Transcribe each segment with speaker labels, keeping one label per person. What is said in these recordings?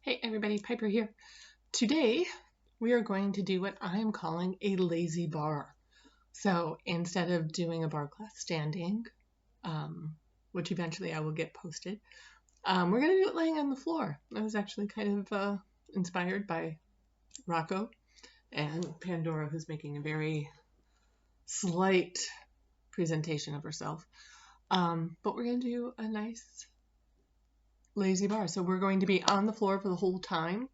Speaker 1: Hey everybody, Piper here. Today we are going to do what I am calling a lazy bar. So instead of doing a bar class standing, which eventually I will get posted, we're going to do it laying on the floor. I was actually kind of inspired by Rocco and Pandora, who's making a very slight presentation of herself. But we're going to do a nice lazy bar. So we're going to be on the floor for the whole time.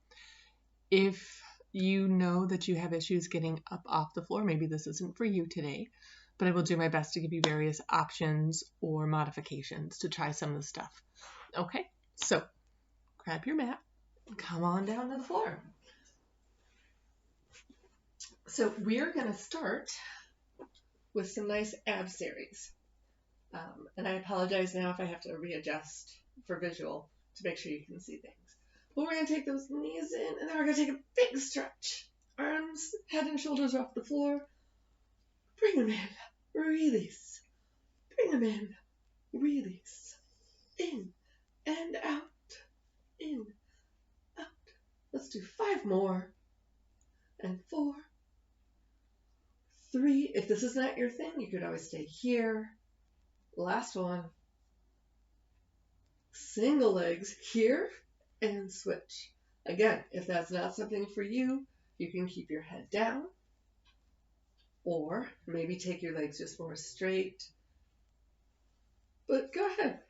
Speaker 1: If you know that you have issues getting up off the floor, maybe this isn't for you today, but I will do my best to give you various options or modifications to try some of the stuff. Okay, so grab your mat and come on down to the floor. So we're going to start with some nice ab series. And I apologize now if I have to readjust for visual to make sure you can see things. But we're going to take those knees in, and then we're going to take a big stretch. Arms, head and shoulders off the floor. Bring them in. Release. Bring them in. Release. In and out. In, out. Let's do 5 more. And 4. 3. If this is not your thing, you could always stay here. Last one. Single legs here. And switch. Again, if that's not something for you, you can keep your head down or maybe take your legs just more straight. But go ahead.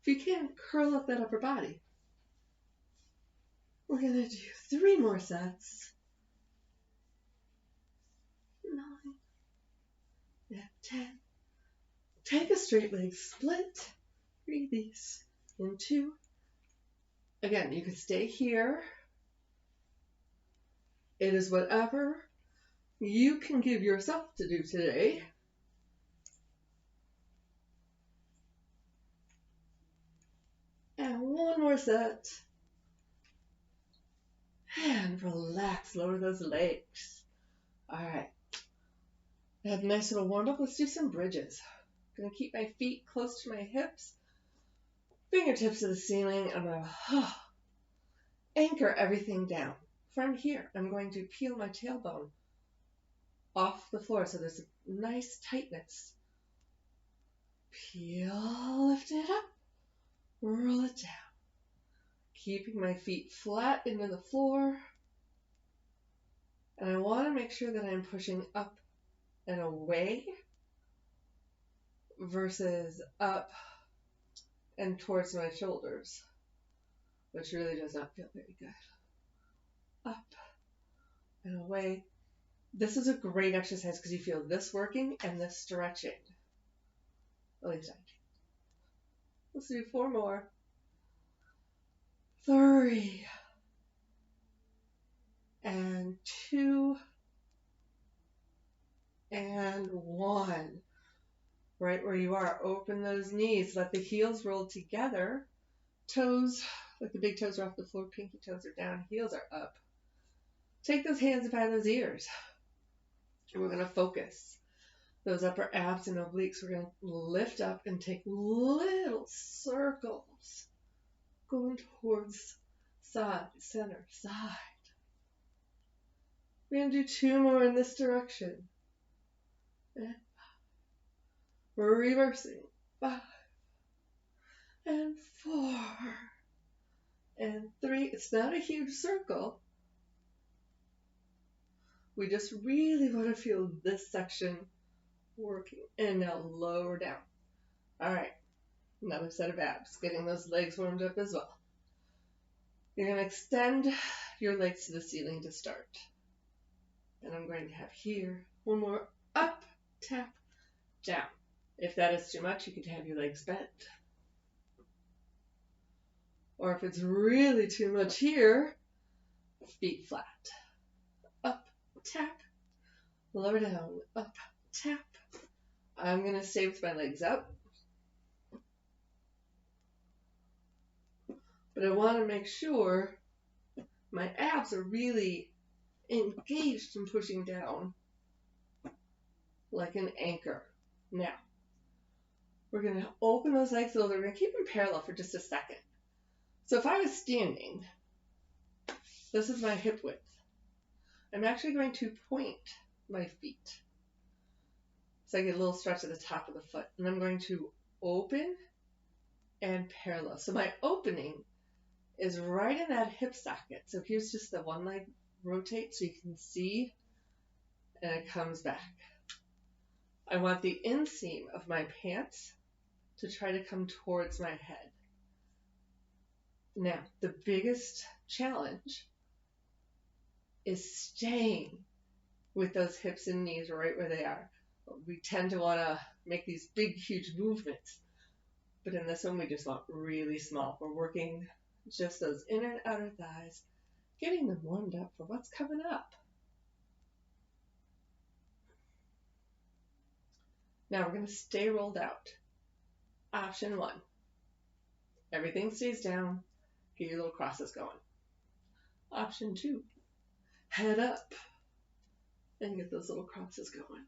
Speaker 1: If you can, curl up that upper body. We're going to do 3 more sets. 9 and 10. Take a straight leg split. Release. In 2. Again, you can stay here. It is whatever you can give yourself to do today. And 1 more set. And relax, lower those legs. All right. I have a nice little warm up. Let's do some bridges. I'm going to keep my feet close to my hips. Fingertips to the ceiling. I'm going to anchor everything down. From here, I'm going to peel my tailbone off the floor so there's a nice tightness. Peel, lift it up, roll it down. Keeping my feet flat into the floor. And I want to make sure that I'm pushing up and away versus up and towards my shoulders, which really does not feel very good. Up and away. This is a great exercise because you feel this working and this stretching. At least I do. Let's do 4 more. 3 and 2 and 1. Right where you are, open those knees. Let the heels roll together. Toes, like the big toes are off the floor, pinky toes are down, heels are up. Take those hands by those ears. And we're going to focus those upper abs and obliques. We're going to lift up and take little circles going towards side, center, side. We're going to do 2 more in this direction. And 5. We're reversing. 5 and 4 and 3. It's not a huge circle. We just really want to feel this section working. And now lower down. All right. Another set of abs. Getting those legs warmed up as well. You're going to extend your legs to the ceiling to start. And I'm going to have here 1 more up, tap, down. If that is too much, you could have your legs bent. Or if it's really too much here, feet flat. Up, tap, lower down, up, tap. I'm going to stay with my legs out. But I want to make sure my abs are really engaged in pushing down like an anchor. Now, we're going to open those legs a little. We're going to keep them parallel for just a second. So if I was standing, This is my hip width. I'm actually going to point my feet. So I get a little stretch at the top of the foot. And I'm going to open and parallel. So my opening is right in that hip socket. So here's just the one leg rotate so you can see, and it comes back. I want the inseam of my pants to try to come towards my head. Now, the biggest challenge is staying with those hips and knees right where they are. We tend to want to make these big, huge movements. But in this one, we just want really small. We're working just those inner and outer thighs, getting them warmed up for what's coming up. Now we're going to stay rolled out. Option 1. Everything stays down. Get your little crosses going. Option 2. Head up and get those little crosses going.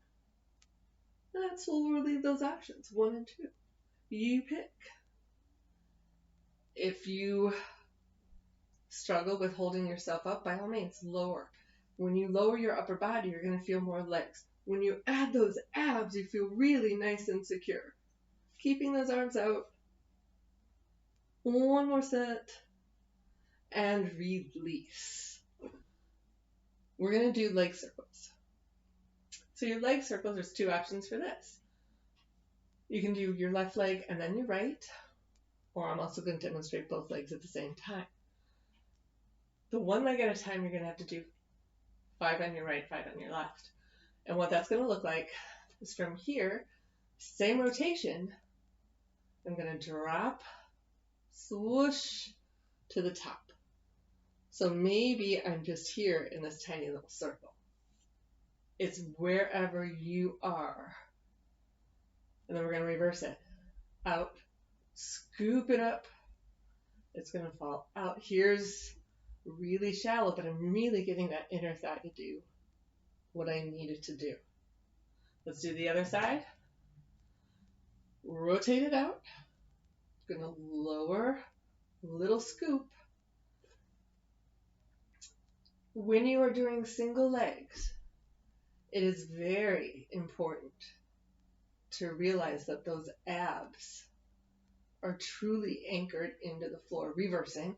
Speaker 1: That's where we'll leave those options, 1 and 2. You pick. If you struggle with holding yourself up, by all means, lower. When you lower your upper body, you're going to feel more legs. When you add those abs, you feel really nice and secure. Keeping those arms out. One more set. And release. We're going to do leg circles. So your leg circles, there's 2 options for this. You can do your left leg and then your right, or I'm also going to demonstrate both legs at the same time. The one leg at a time, you're going to have to do 5 on your right, 5 on your left. And what that's going to look like is from here, same rotation, I'm going to drop, swoosh to the top. So maybe I'm just here in this tiny little circle. It's wherever you are. And then we're going to reverse it. Out, scoop it up. It's going to fall out. Here's really shallow, but I'm really getting that inner thigh to do what I needed to do. Let's do the other side. Rotate it out. Going to lower, little scoop. When you are doing single legs, it is very important to realize that those abs are truly anchored into the floor, reversing.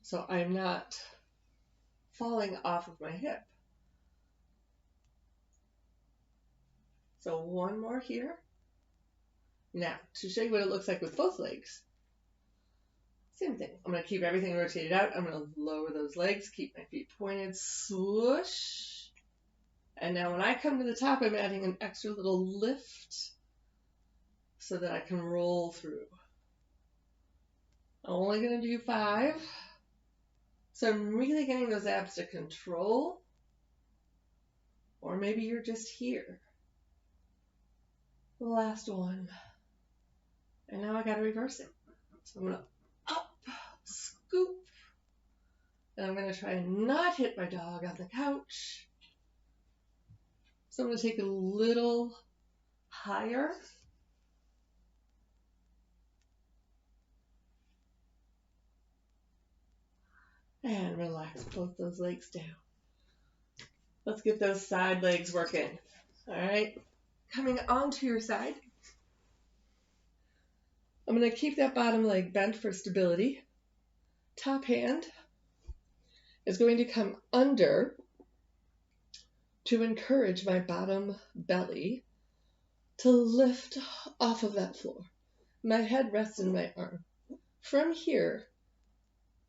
Speaker 1: So I'm not falling off of my hip. So one more here. Now, to show you what it looks like with both legs, same thing. I'm going to keep everything rotated out. I'm going to lower those legs, keep my feet pointed, swoosh. And now when I come to the top, I'm adding an extra little lift so that I can roll through. I'm only going to do 5. So I'm really getting those abs to control. Or maybe you're just here. The last one. And now I got to reverse it. So I'm going to up, scoop. And I'm going to try and not hit my dog on the couch. So I'm going to take it a little higher. And relax both those legs down. Let's get those side legs working. All right. Coming onto your side. I'm going to keep that bottom leg bent for stability. Top hand is going to come under to encourage my bottom belly to lift off of that floor. My head rests in my arm. From here,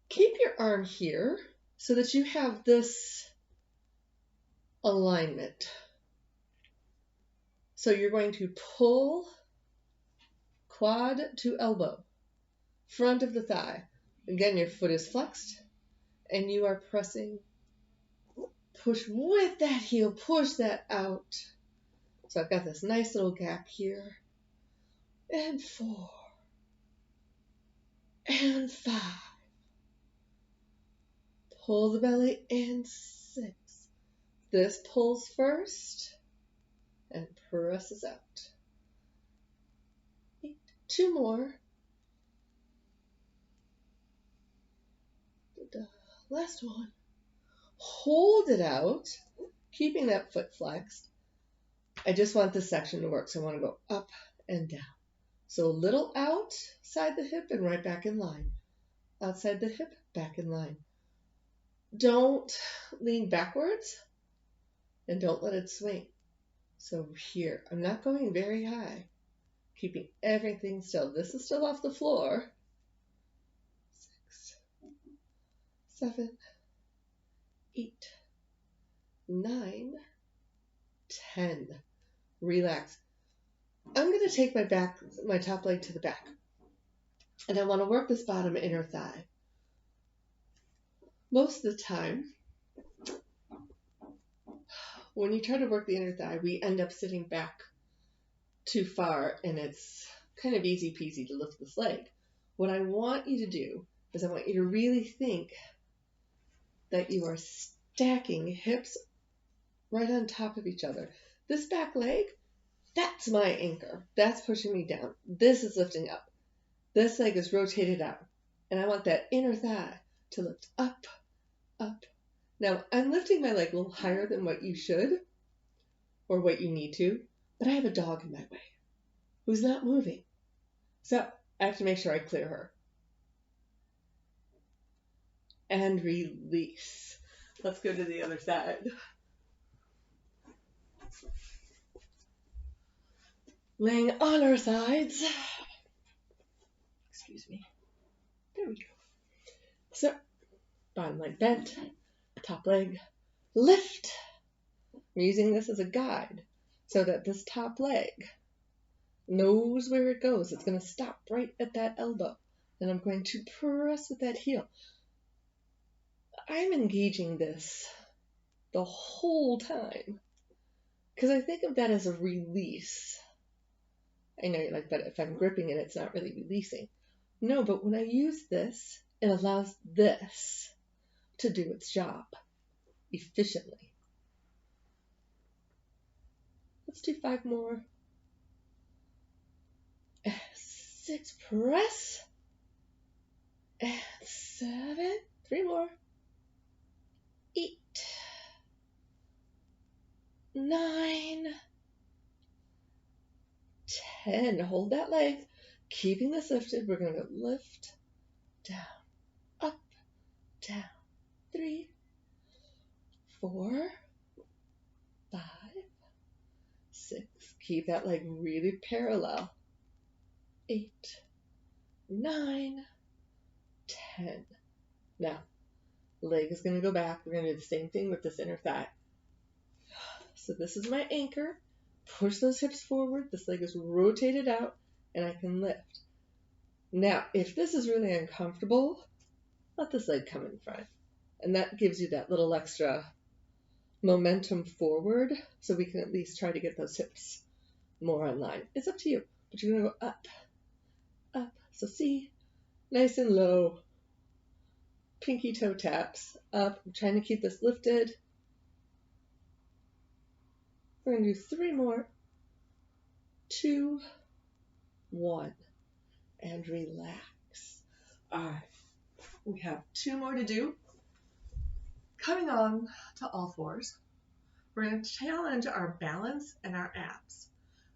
Speaker 1: keep your arm here so that you have this alignment. So you're going to pull quad to elbow, front of the thigh. Again, your foot is flexed and you are pressing. Push with that heel, push that out. So I've got this nice little gap here. And 4. And 5. Pull the belly in 6. This pulls first and presses out. 8. 2 more. Last one. Hold it out, keeping that foot flexed. I just want this section to work, so I want to go up and down. So a little outside the hip and right back in line. Outside the hip, back in line. Don't lean backwards and don't let it swing. So here, I'm not going very high, keeping everything still. This is still off the floor. 6, 7, 8, 9, 10. Relax. I'm going to take my top leg to the back. And I want to work this bottom inner thigh. Most of the time, when you try to work the inner thigh, we end up sitting back too far, and it's kind of easy peasy to lift this leg. What I want you to do is I want you to really think that you are stacking hips right on top of each other. This back leg, that's my anchor. That's pushing me down. This is lifting up. This leg is rotated out. And I want that inner thigh to lift up, up. Now, I'm lifting my leg a little higher than what you should or what you need to, but I have a dog in my way who's not moving. So I have to make sure I clear her. And release. Let's go to the other side. Laying on our sides. Excuse me. There we go. So, bottom leg bent, top leg lift. I'm using this as a guide so that this top leg knows where it goes. It's going to stop right at that elbow. And I'm going to press with that heel. I'm engaging this the whole time because I think of that as a release. I know you're like, but if I'm gripping it, it's not really releasing. No, but when I use this, it allows this to do its job efficiently. Let's do 5 more. 6, press. And 7, 3 more. 8, 9, 10. Hold that leg. Keeping this lifted, we're going to go lift, down, up, down. 3, 4, 5, 6. Keep that leg really parallel. 8, 9, 10. Now, leg is going to go back. We're going to do the same thing with this inner thigh. So this is my anchor. Push those hips forward. This leg is rotated out, and I can lift. Now, if this is really uncomfortable, let this leg come in front. And that gives you that little extra momentum forward, so we can at least try to get those hips more in line. It's up to you, but you're going to go up, up. So see, nice and low. Pinky toe taps up. I'm trying to keep this lifted. We're going to do 3 more. 2, 1. And relax. All right. We have 2 more to do. Coming on to all fours, we're going to challenge our balance and our abs.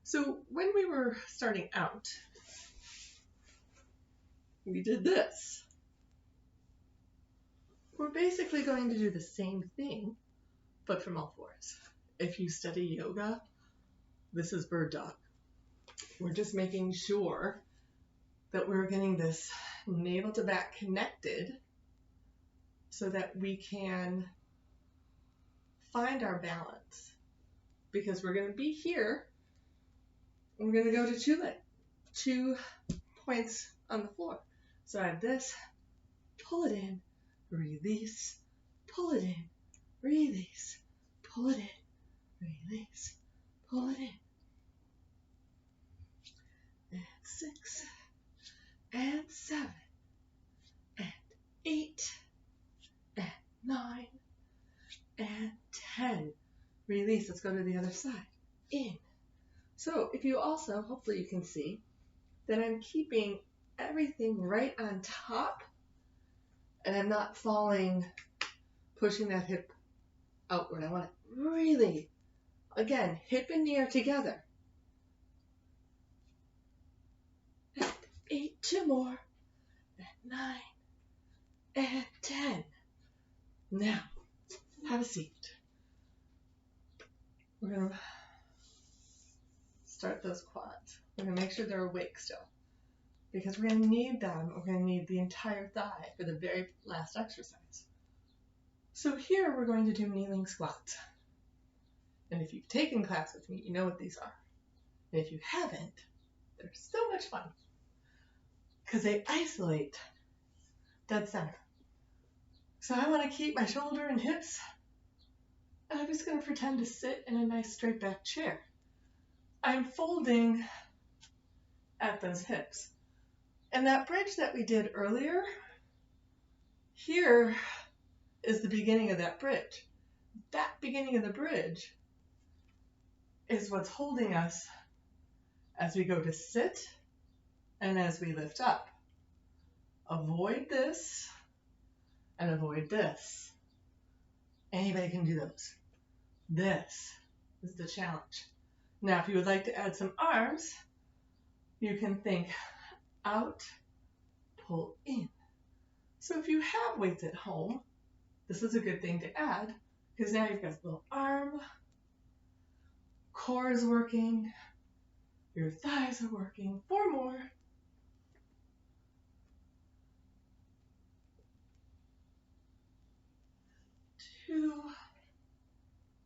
Speaker 1: So when we were starting out, we did this. We're basically going to do the same thing, but from all fours. If you study yoga, this is bird dog. We're just making sure that we're getting this navel to back connected so that we can find our balance. Because we're going to be here, and we're going to go to 2 points on the floor. So I have this, pull it in, release, pull it in, release, pull it in, release, pull it in. And 6, and 7, and 8, and 9, and 10. Release. Let's go to the other side. In. So if you also, hopefully you can see that I'm keeping everything right on top And I'm not falling, pushing that hip outward. I want it really, again, hip and knee are together. And 8, 2 more, and 9, and 10. Now, have a seat. We're going to start those quads. We're going to make sure they're awake still, because we're going to need them. We're going to need the entire thigh for the very last exercise. So here we're going to do kneeling squats. And if you've taken class with me, you know what these are. And if you haven't, they're so much fun because they isolate dead center. So I want to keep my shoulder and hips, and I'm just going to pretend to sit in a nice straight back chair. I'm folding at those hips. And that bridge that we did earlier, here is the beginning of that bridge. That beginning of the bridge is what's holding us as we go to sit and as we lift up. Avoid this and avoid this. Anybody can do those. This is the challenge. Now, if you would like to add some arms, you can think out, pull in. So if you have weights at home, this is a good thing to add because now you've got a little arm, core is working, your thighs are working. 4 more. 2.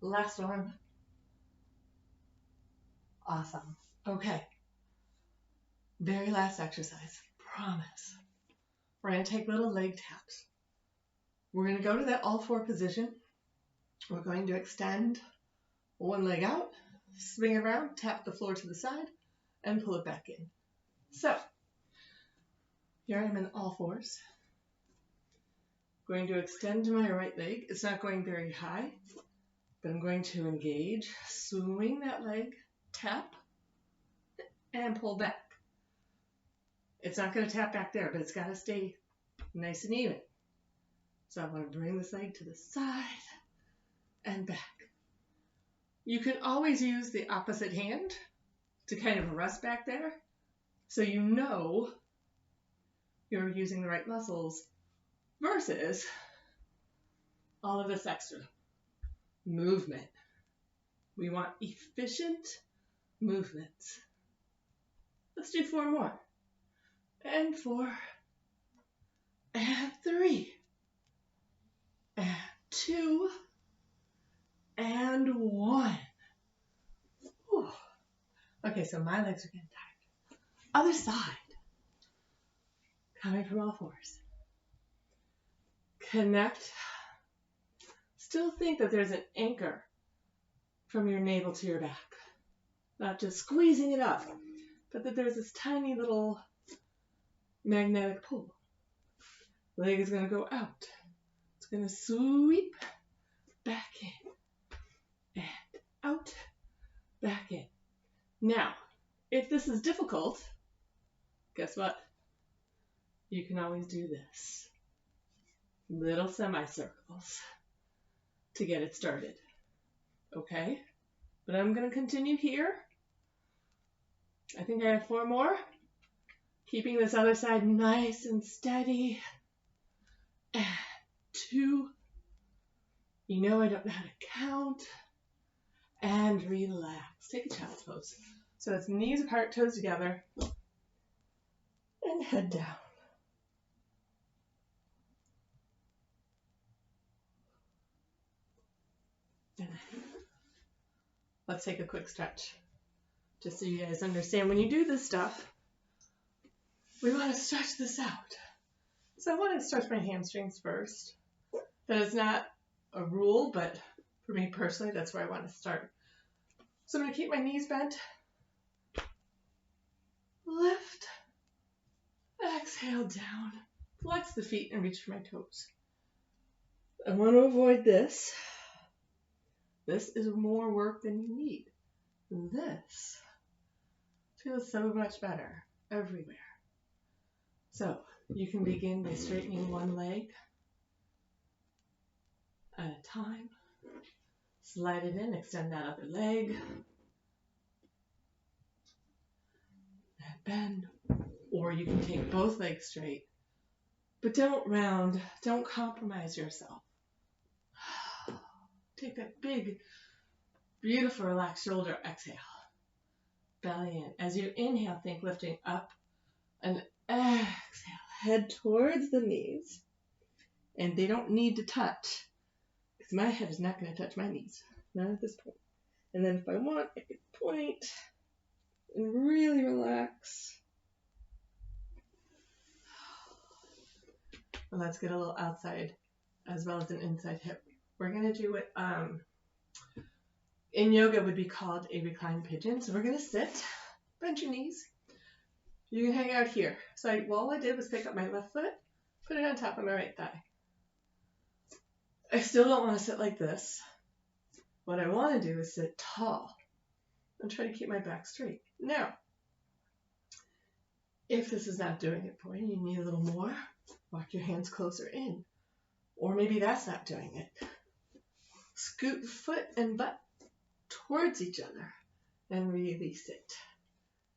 Speaker 1: Last one. Awesome. Okay. Very last exercise. Promise. We're going to take little leg taps. We're going to go to that all 4 position. We're going to extend one leg out, swing around, tap the floor to the side, and pull it back in. So, here I am in all 4s. Going to extend my right leg. It's not going very high, but I'm going to engage, swing that leg, tap, and pull back. It's not going to tap back there, but it's got to stay nice and even. So I'm going to bring this leg to the side and back. You can always use the opposite hand to kind of rest back there, so you know you're using the right muscles versus all of this extra movement. We want efficient movements. Let's do 4 more. And 4. And 3. And 2. And 1. Whew. Okay, so my legs are getting tired. Other side. Coming from all 4s. Connect. Still think that there's an anchor from your navel to your back. Not just squeezing it up, but that there's this tiny little magnetic pull. Leg is going to go out. It's going to sweep back in and out, back in. Now, if this is difficult, guess what? You can always do this. Little semicircles to get it started. Okay? But I'm going to continue here. I think I have 4 more. Keeping this other side nice and steady. And 2. You know I don't know how to count. And relax. Take a child's pose. So it's knees apart, toes together. And head down. And let's take a quick stretch. Just so you guys understand, when you do this stuff, we want to stretch this out. So I want to stretch my hamstrings first. That is not a rule, but for me personally, that's where I want to start. So I'm going to keep my knees bent. Lift. Exhale down. Flex the feet and reach for my toes. I want to avoid this. This is more work than you need. This feels so much better everywhere. So You can begin by straightening one leg at a time. Slide it in, extend that other leg, and bend. Or you can take both legs straight, but don't round, don't compromise yourself. Take that big, beautiful, relaxed shoulder, exhale. Belly in. As you inhale, think lifting up, and exhale, head towards the knees. And they don't need to touch, because my head is not going to touch my knees, not at this point. And then if I want, I can point and really relax. Well, let's get a little outside as well as an inside hip. We're going to do what in yoga would be called a reclined pigeon. So we're going to sit, bend your knees. You can hang out here. So all I did was pick up my left foot, put it on top of my right thigh. I still don't want to sit like this. What I want to do is sit tall and try to keep my back straight. Now, if this is not doing it for you, you need a little more, walk your hands closer in. Or maybe that's not doing it. Scoot foot and butt towards each other and really sit.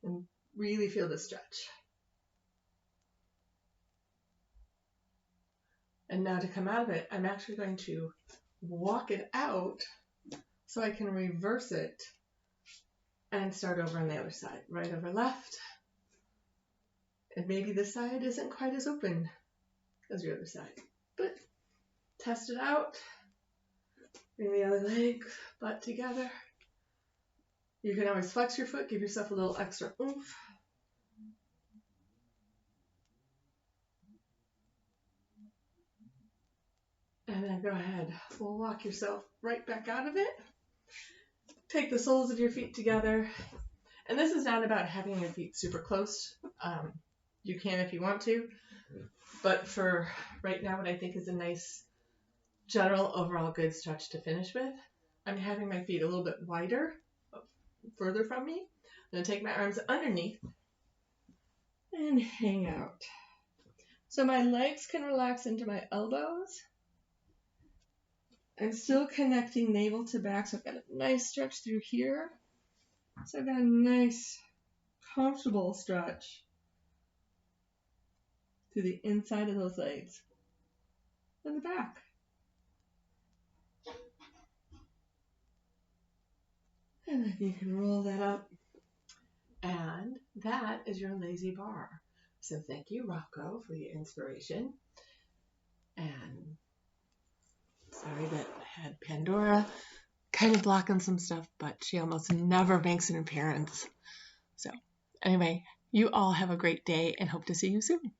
Speaker 1: And really feel the stretch. And now to come out of it, I'm actually going to walk it out so I can reverse it and start over on the other side. Right over left. And maybe this side isn't quite as open as your other side. But test it out. Bring the other leg, butt together. You can always flex your foot, give yourself a little extra oomph. And then go ahead, we'll walk yourself right back out of it. Take the soles of your feet together. And this is not about having your feet super close. You can if you want to. But for right now, what I think is a nice general overall good stretch to finish with, I'm having my feet a little bit wider, further from me. I'm going to take my arms underneath and hang out. So my legs can relax into my elbows. I'm still connecting navel to back, so I've got a nice stretch through here. So I've got a nice, comfortable stretch through the inside of those legs and the back. And then you can roll that up. And that is your lazy bar. So thank you, Rocco, for your inspiration. And sorry that I had Pandora kind of blocking some stuff, but she almost never makes an appearance. So anyway, you all have a great day and hope to see you soon.